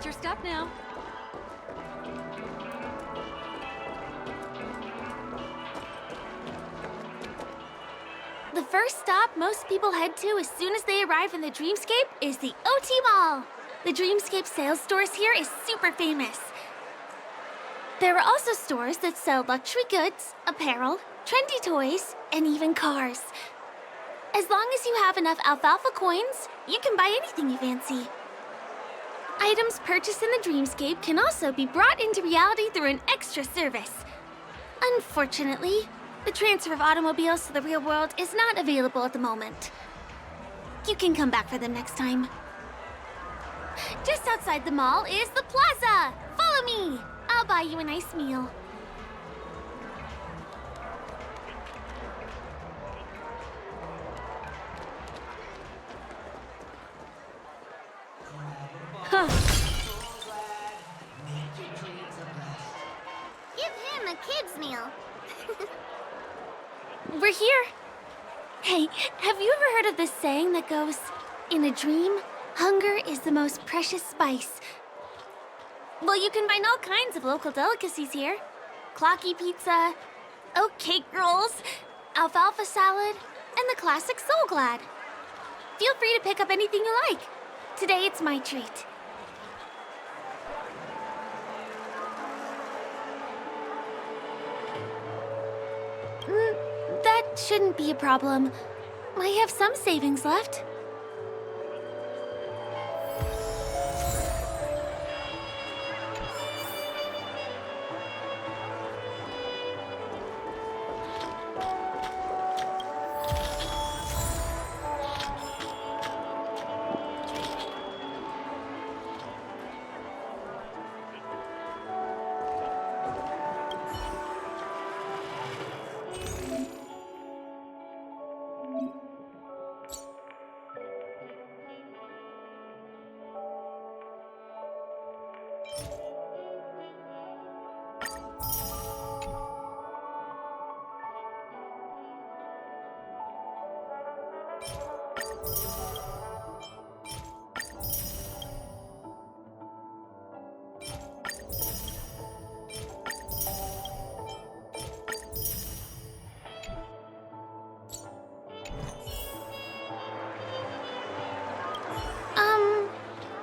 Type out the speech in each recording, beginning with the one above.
Watch your step now. The first stop most people head to as soon as they arrive in the Dreamscape is the OT Mall. The Dreamscape sales stores here is super famous. There are also stores that sell luxury goods, apparel, trendy toys, and even cars. As long as you have enough alfalfa coins, you can buy anything you fancy. Items purchased in the Dreamscape can also be brought into reality through an extra service. Unfortunately, the transfer of automobiles to the real world is not available at the moment. You can come back for them next time. Just outside the mall is the plaza! Follow me! I'll buy you a nice meal. Huh. Give him a kid's meal. We're here. Hey, have you ever heard of this saying that goes, in a dream, hunger is the most precious spice? Well, you can find all kinds of local delicacies here. Clocky pizza, oat cake rolls, alfalfa salad, and the classic Soul Glad. Feel free to pick up anything you like. Today it's my treat. That shouldn't be a problem. I have some savings left.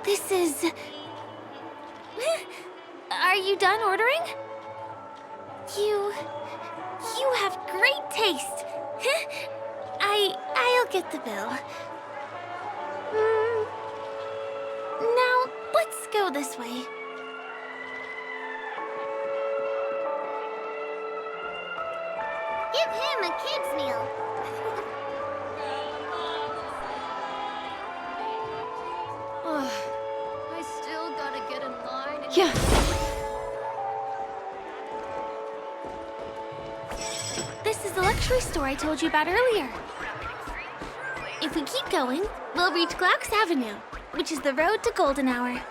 This is... Are you done ordering? You have great taste. I'll get the bill. Now, let's go this way. Give him a kid's meal. I still gotta get in line. Yeah. This is the luxury store I told you about earlier. If we keep going, we'll reach Glax Avenue, which is the road to Golden Hour.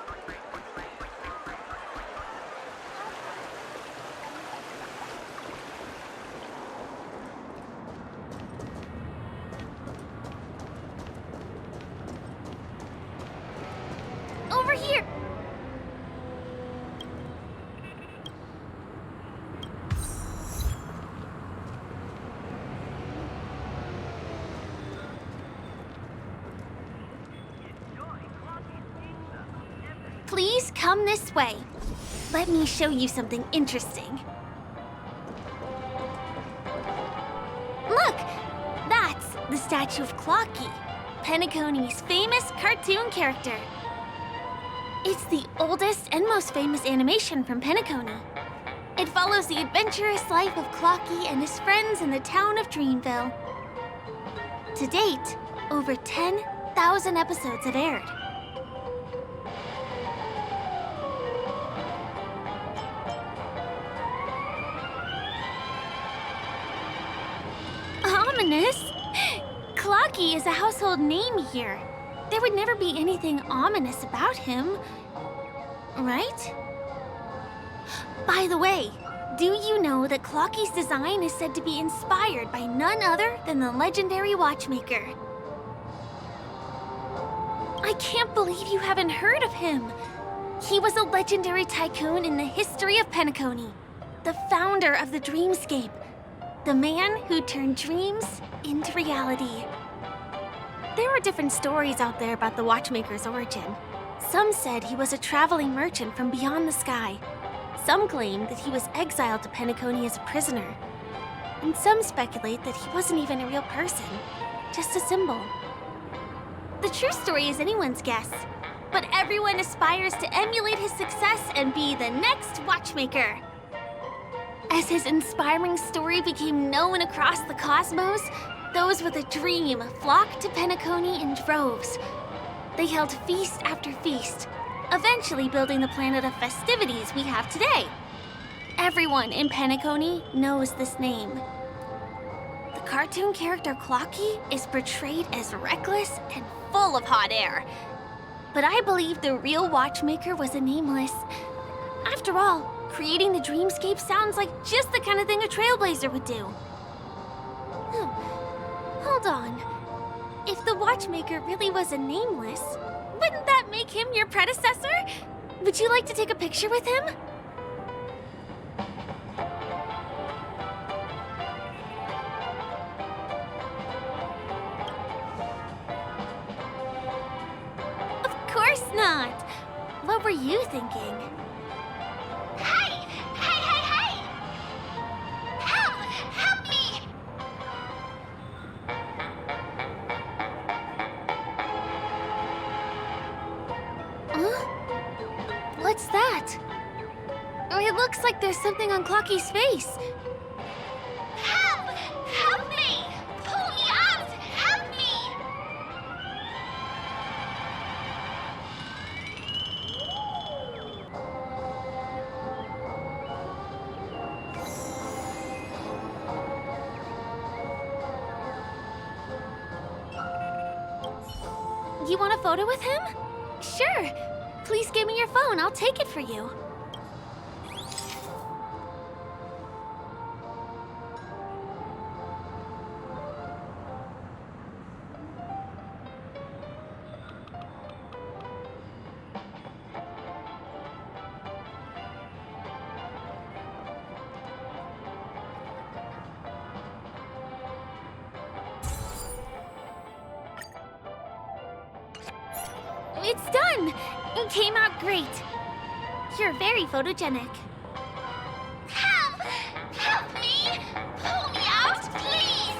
Over here! Please come this way. Let me show you something interesting. Look! That's the statue of Clocky, Penacony's famous cartoon character. It's the oldest and most famous animation from Penacony. It follows the adventurous life of Clocky and his friends in the town of Dreamville. To date, over 10,000 episodes have aired. Ominous? Clocky is a household name here. There would never be anything ominous about him, right? By the way, do you know that Clocky's design is said to be inspired by none other than the legendary watchmaker? I can't believe you haven't heard of him. He was a legendary tycoon in the history of Penacony, the founder of the dreamscape, the man who turned dreams into reality. There are different stories out there about the watchmaker's origin. Some said he was a traveling merchant from beyond the sky. Some claim that he was exiled to Penacony as a prisoner. And some speculate that he wasn't even a real person, just a symbol. The true story is anyone's guess, but everyone aspires to emulate his success and be the next watchmaker. As his inspiring story became known across the cosmos, those with a dream flocked to Penacony in droves. They held feast after feast, eventually building the planet of festivities we have today. Everyone in Penacony knows this name. The cartoon character Clocky is portrayed as reckless and full of hot air. But I believe the real watchmaker was a nameless. After all, creating the dreamscape sounds like just the kind of thing a trailblazer would do. Hold on. If the watchmaker really was a nameless, wouldn't that make him your predecessor? Would you like to take a picture with him? Of course not. What were you thinking? Hey! Hey, hey, hey! Help! Help me! Huh? What's that? Oh, it looks like there's something on Clocky's face. Help! Help me! Pull me out! Help me! You want a photo with him? Sure. Please give me your phone. I'll take it for you. It's done! It came out great. You're very photogenic. Help! Help me! Pull me out, please!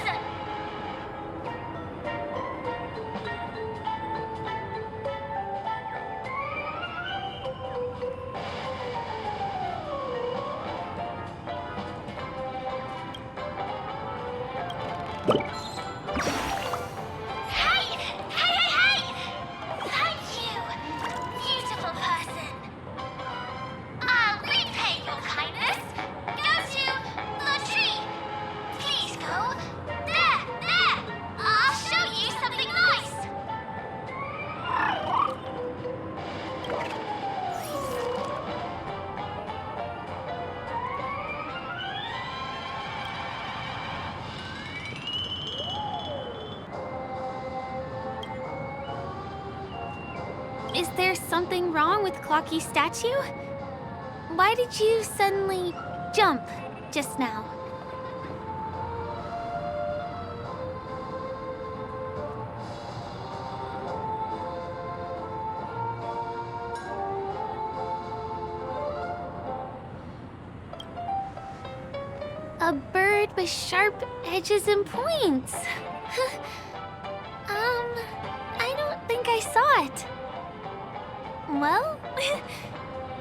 Hey! Hey, hey, hey! Thank you, beautiful person. I'll repay your kindness. Go to the tree. Please go. There, there. I'll show you something nice. Is there something wrong with Clocky's statue? Why did you suddenly jump just now? A bird with sharp edges and points. I don't think I saw it. Well,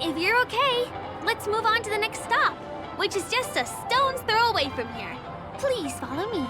if you're okay, let's move on to the next stop, which is just a stone's throw away from here. Please follow me.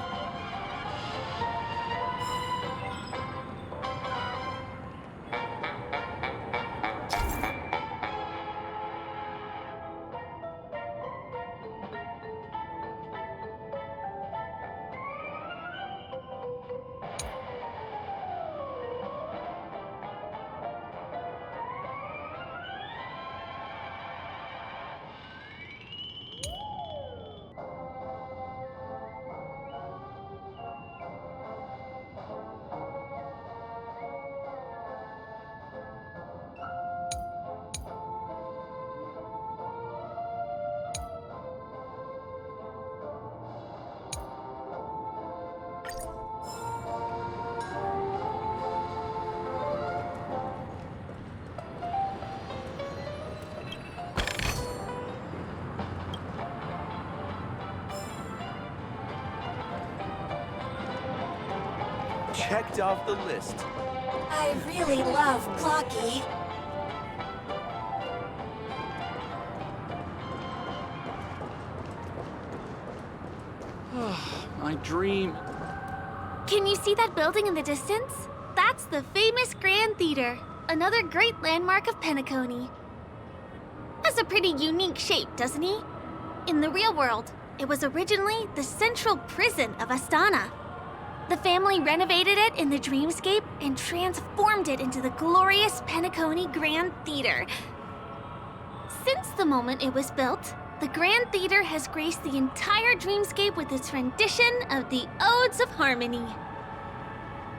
checked off the list. I really love Clocky. My dream. Can you see that building in the distance? That's the famous Grand Theater, another great landmark of Penacony. Has a pretty unique shape, doesn't he? In the real world, it was originally the central prison of Astana. The family renovated it in the dreamscape and transformed it into the glorious Penacony Grand Theater. Since the moment it was built, the Grand Theater has graced the entire dreamscape with its rendition of the Odes of Harmony.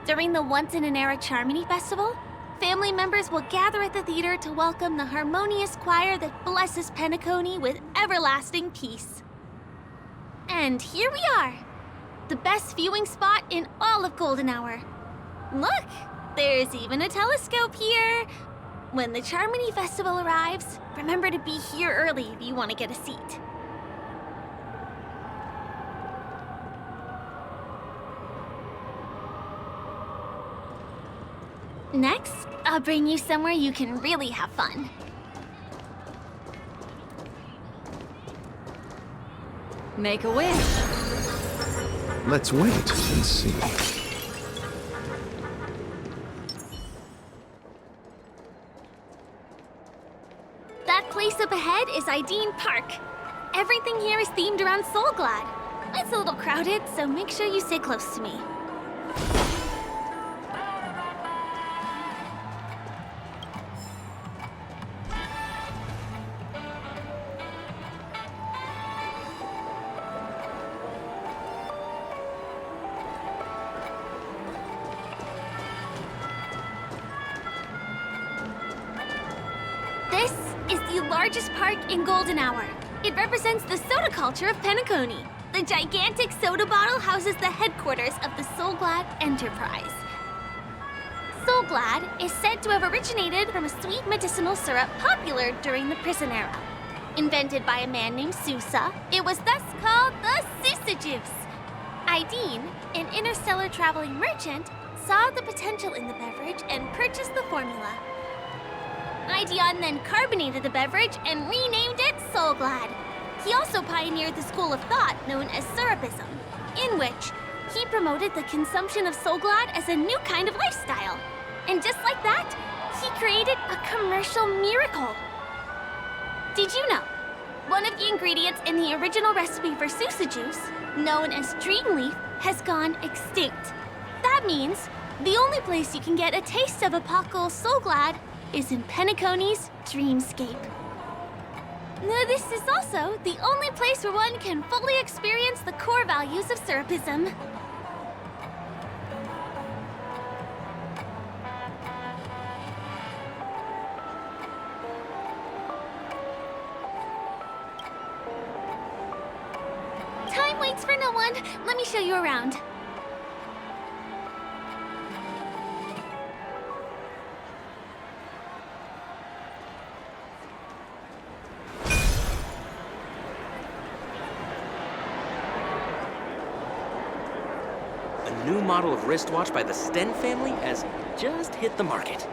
During the Once-in-an-Era Charmony Festival, family members will gather at the theater to welcome the harmonious choir that blesses Penacony with everlasting peace. And here we are, the best viewing spot in all of Golden Hour. Look, there's even a telescope here. When the Charmony Festival arrives, remember to be here early if you want to get a seat. Next, I'll bring you somewhere you can really have fun. Make a wish. Let's wait and see. That place up ahead is Ideen Park. Everything here is themed around Soulglad. It's a little crowded, so make sure you stay close to me. This is the largest park in Golden Hour. It represents the soda culture of Penacony. The gigantic soda bottle houses the headquarters of the Soulglad Enterprise. Soulglad is said to have originated from a sweet medicinal syrup popular during the prison era. Invented by a man named Sousa, it was thus called the Sousa Juice. Ideen, an interstellar traveling merchant, saw the potential in the beverage and purchased the formula. Ideon then carbonated the beverage and renamed it Soulglad. He also pioneered the school of thought known as Syrupism, in which he promoted the consumption of Soulglad as a new kind of lifestyle. And just like that, he created a commercial miracle. Did you know? One of the ingredients in the original recipe for Sousa juice, known as Dreamleaf, has gone extinct. That means the only place you can get a taste of Apocalypse Soulglad is in Penacony's dreamscape. Now, this is also the only place where one can fully experience the core values of Syrupism. Time waits for no one. Let me show you around. A new model of wristwatch by the Sten family has just hit the market.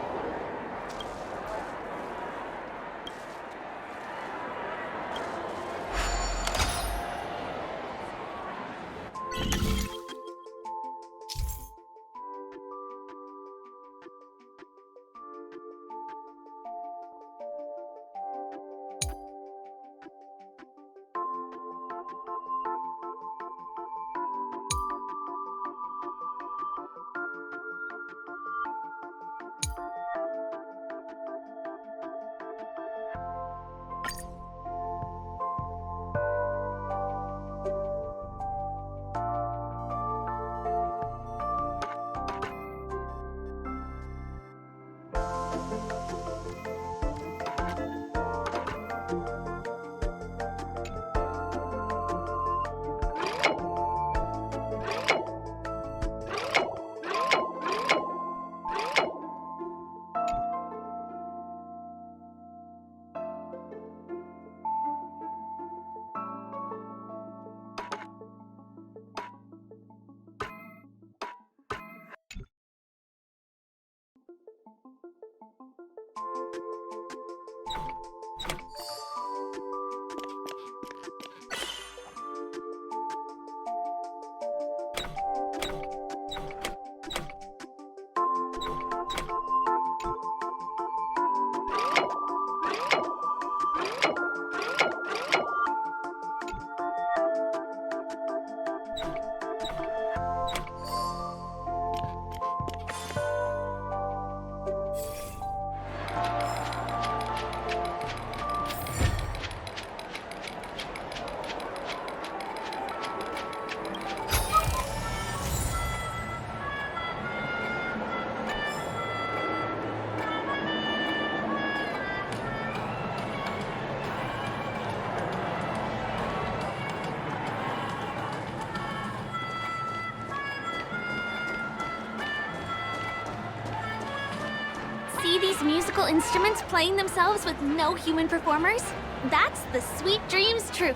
See these musical instruments playing themselves with no human performers? That's the Sweet Dreams Troupe.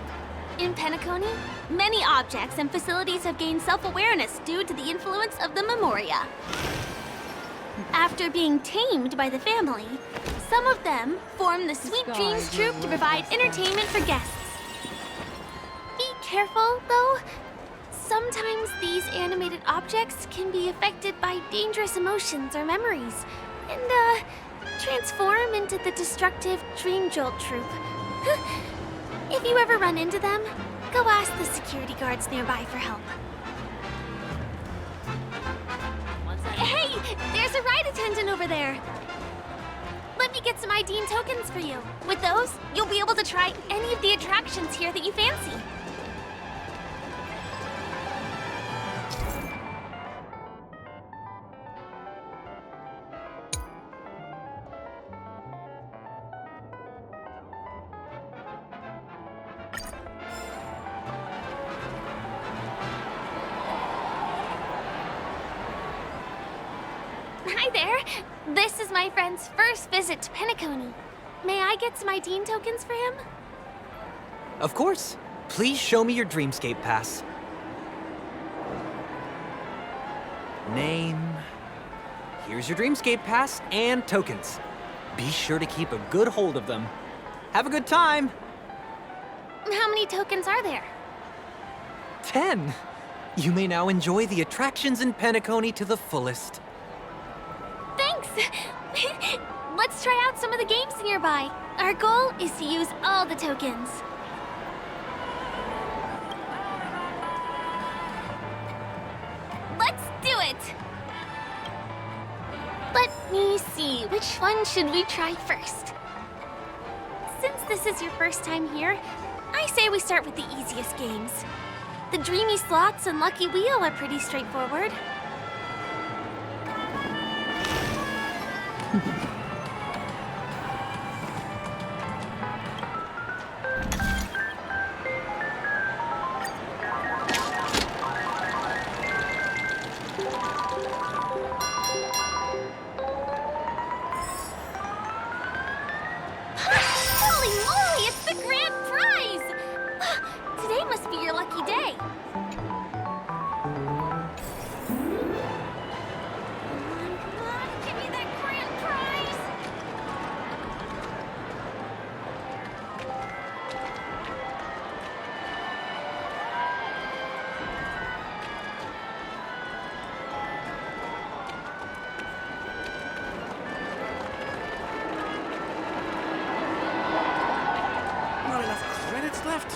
In Penacony, many objects and facilities have gained self-awareness due to the influence of the Memoria. After being tamed by the family, some of them form the Sweet Dreams Troupe to provide entertainment for guests. Be careful, though. Sometimes these animated objects can be affected by dangerous emotions or memories, and transform into the destructive Dream Jolt Troupe. If you ever run into them, go ask the security guards nearby for help. Hey, there's a ride attendant over there. Let me get some ID and tokens for you. With those, you'll be able to try any of the attractions here that you fancy. Hi there. This is my friend's first visit to Penacony. May I get some ID and tokens for him? Of course. Please show me your Dreamscape pass. Name. Here's your Dreamscape pass and tokens. Be sure to keep a good hold of them. Have a good time. How many tokens are there? 10. You may now enjoy the attractions in Penacony to the fullest. Thanks! Let's try out some of the games nearby. Our goal is to use all the tokens. Let's do it! Let me see, which one should we try first? Since this is your first time here, I say we start with the easiest games. The Dreamy Slots and Lucky Wheel are pretty straightforward. Holy moly, it's the grand prize! Today must be your lucky day. Come on, give me that grand prize! Not enough credits left?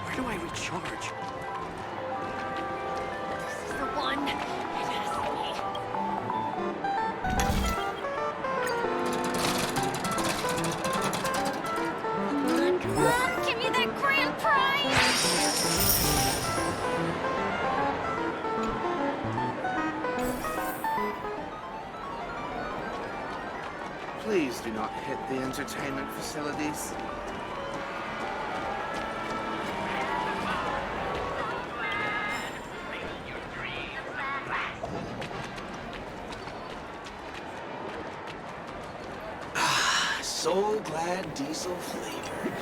Where do I recharge? This is the one. It has to be. Come on, give me that grand prize! Please do not hit the entertainment facilities. Soul Glad Diesel flavored.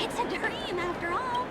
It's a dream after all.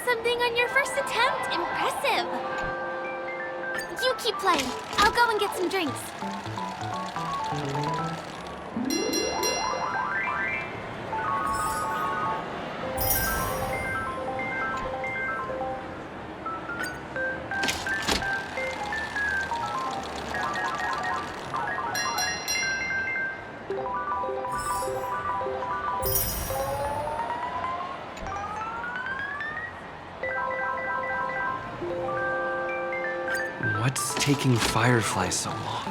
Something on your first attempt. Impressive. You keep playing. I'll go and get some drinks. What's taking Firefly so long?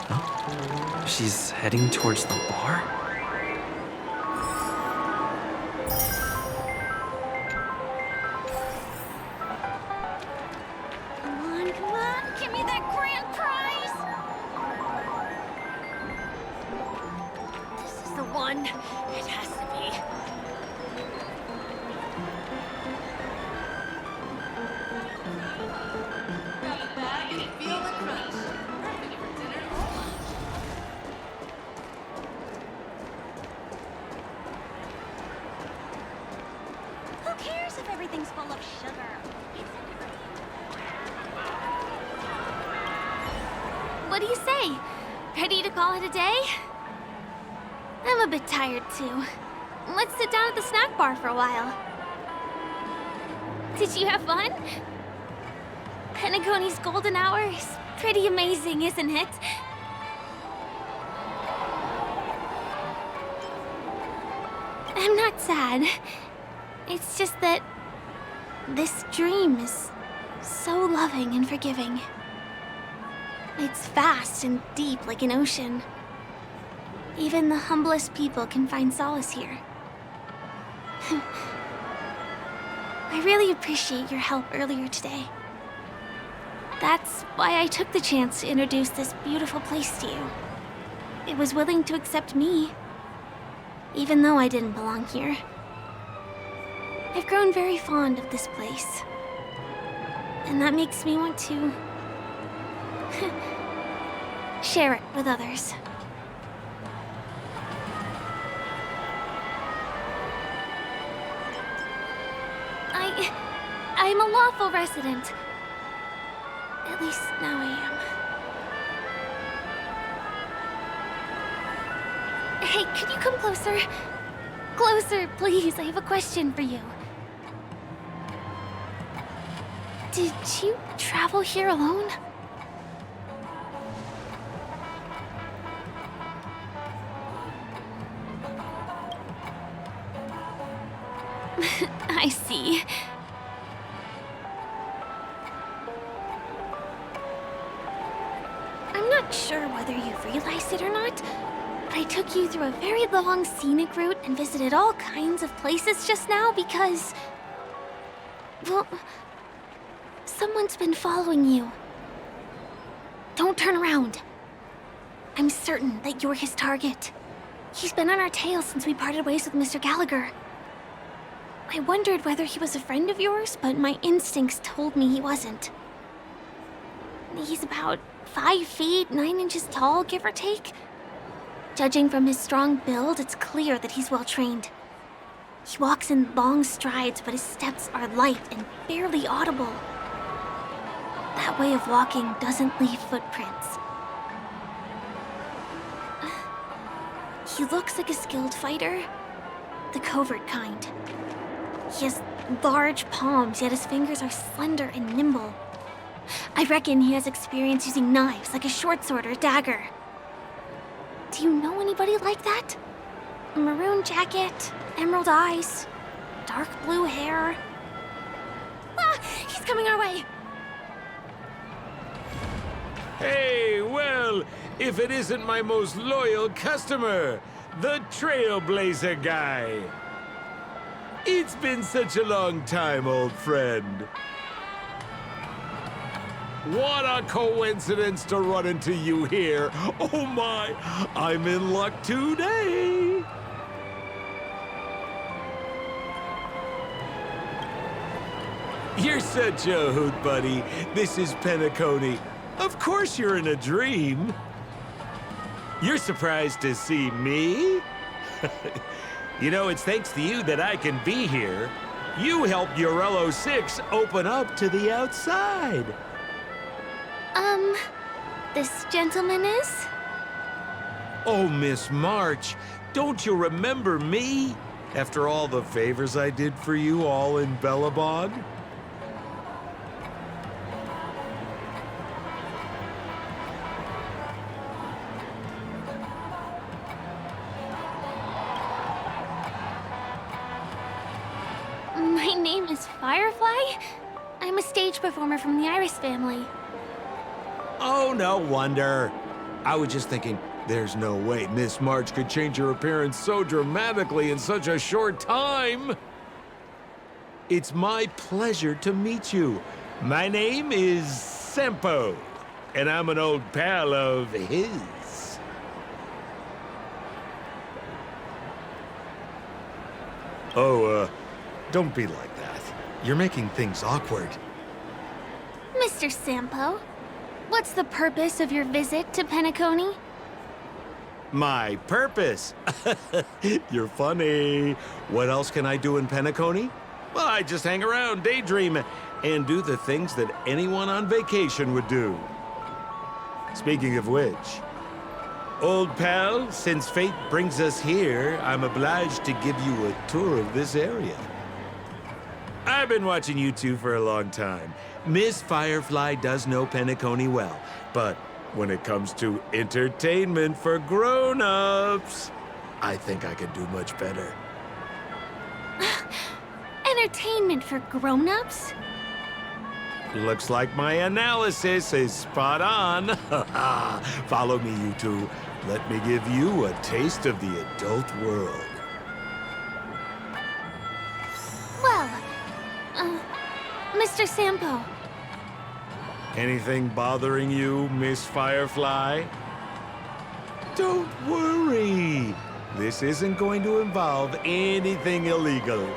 Huh? She's heading towards the bar? Come on, give me that grand prize! This is the one. It has to be. Who cares if everything's full of sugar? What do you say? Ready to call it a day? I'm a bit tired too. Let's sit down at the snack bar for a while. Did you have fun? Penacony's golden hour is pretty amazing, isn't it? I'm not sad. It's just that this dream is so loving and forgiving. It's vast and deep like an ocean. Even the humblest people can find solace here. I really appreciate your help earlier today. That's why I took the chance to introduce this beautiful place to you. It was willing to accept me, even though I didn't belong here. I've grown very fond of this place, and that makes me want to share it with others. I'm a lawful resident. At least now I am. Hey, could you come closer? Closer, please. I have a question for you. Did you travel here alone? I see. I'm not sure whether you've realized it or not, but I took you through a very long scenic route and visited all kinds of places just now because Well, someone's been following you. Don't turn around. I'm certain that you're his target. He's been on our tail since we parted ways with Mr. Gallagher. I wondered whether he was a friend of yours, but my instincts told me he wasn't. He's about 5 feet, 9 inches tall, give or take. Judging from his strong build, it's clear that he's well trained. He walks in long strides, but his steps are light and barely audible. That way of walking doesn't leave footprints. He looks like a skilled fighter, the covert kind. He has large palms, yet his fingers are slender and nimble. I reckon he has experience using knives, like a short sword or a dagger. Do you know anybody like that? A maroon jacket, emerald eyes, dark blue hair. Ah, he's coming our way. Hey, well, if it isn't my most loyal customer, the Trailblazer guy. It's been such a long time, old friend. What a coincidence to run into you here. Oh my, I'm in luck today. You're such a hoot, buddy. This is Penacony. Of course you're in a dream. You're surprised to see me? You know, it's thanks to you that I can be here. You helped Urello 6 open up to the outside. This gentleman is? Oh, Miss March, don't you remember me? After all the favors I did for you all in Bellabog? My name is Firefly. I'm a stage performer from the Iris family. Oh, no wonder. I was just thinking, there's no way Miss March could change her appearance so dramatically in such a short time. It's my pleasure to meet you. My name is Sempo, and I'm an old pal of his. Oh, don't be like that. You're making things awkward. Mr. Sampo, what's the purpose of your visit to Penacony? My purpose? You're funny. What else can I do in Penacony? Well, I just hang around, daydream, and do the things that anyone on vacation would do. Speaking of which, old pal, since fate brings us here, I'm obliged to give you a tour of this area. I've been watching you two for a long time. Miss Firefly does know Penacony well, but when it comes to entertainment for grown-ups, I think I can do much better. Entertainment for grown-ups? Looks like my analysis is spot on. Follow me, you two. Let me give you a taste of the adult world. Well, Mr. Sampo. Anything bothering you, Miss Firefly? Don't worry. This isn't going to involve anything illegal.